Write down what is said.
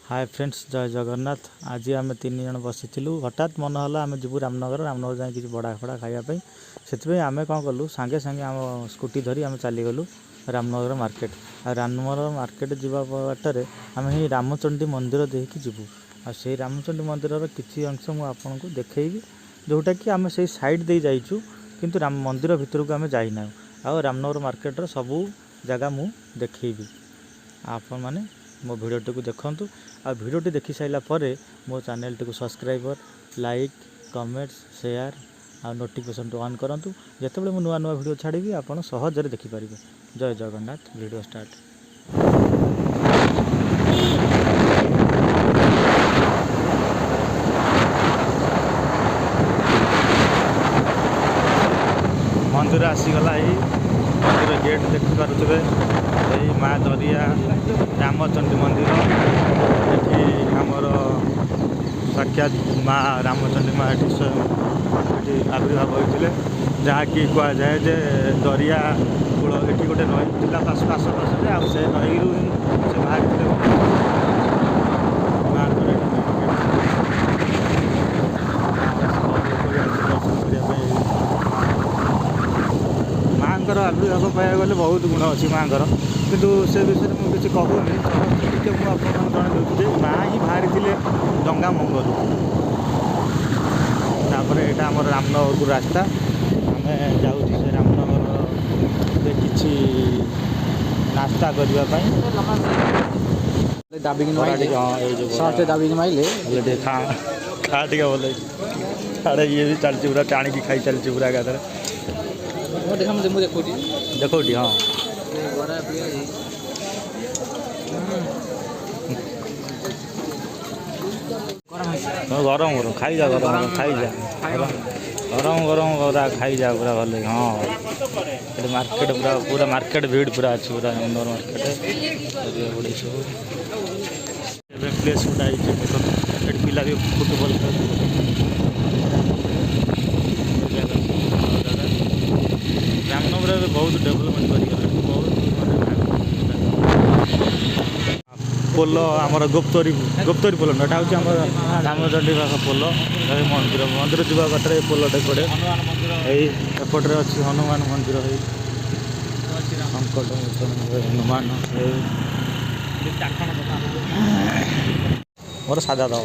Hi friends, जय जगन्नाथ। आज आम 3 जन बसी हठात मन है आम जीव रामनगर जाए कि बड़ा फड़ा खायापी से आम कौन कलु सांगे सांगे आम स्कूटी धरी आम चलीगलु रामनगर मार्केट। रामनगर मार्केट जीवा बाटर आम ही रामचंडी मंदिर देखिए जीवु आ रामचंडी मंदिर किसी अंश मुझे देखी जोटा कि आम से साइड दे जाइचु किंतु राम मंदिर भितर को आम जाइना आ रामनगर मार्केट सबू जगह मु देखी आपण मैंने मो भिडियोटी को देखूँ आ भिडियोटी देखि सारा पर मो चैनल टी सब्सक्राइबर लाइक कमेंट्स शेयर आ नोटिफिकेशन ऑन करूँ जिते बड़े नुआ नुआ भिडियो छाड़ी आप सहजरे देखिपारे। जय जगन्नाथ। Video start. मंदिर आसीगला मंदिर गेट देखिपे यही माँ दरिया रामचंडी मंदिर ये आमर साक्षात माँ रामचंडी माँ ये आविर्भाव होते जहाँकि कहुए जे दरिया कूल ये गोटे नई था पास आस से नई रू से बाहर माँर आविर्भाव पाया गले बहुत गुण अच्छी माँर किंतु से विषय में किसी कहूनी मुझे जनईदे माँ ही बाहरी थे डंगा मंगलू तापर यहाँ आम रामनगर को रास्ता आम जाऊँ से रामनगर किसी नास्ता करने दाबिक माइले खा टे भल साढ़े ये भी चलती पूरा टाणी खाई चलती पूरा एकाधर देखो हाँ गरम गरम खाई जा गरम खाई जा गरम गरम पूरा खाई जा पूरा भल। हाँ मार्केट पूरा मार्केट भीड़ पूरा अच्छी पूरा इंदौर मार्केट बड़े सब प्लेस गोटे पिला भी फुटबल रामनगर बहुत डेवलपमेंट कर पोल आमर गुप्तरी पोल ना हूँ आम रामचंडी पोल मंदिर मंदिर जावा बाटर पोलटे पड़े एपटे अच्छी हनुमान मंदिर संकट हनुमान मोर सादा दब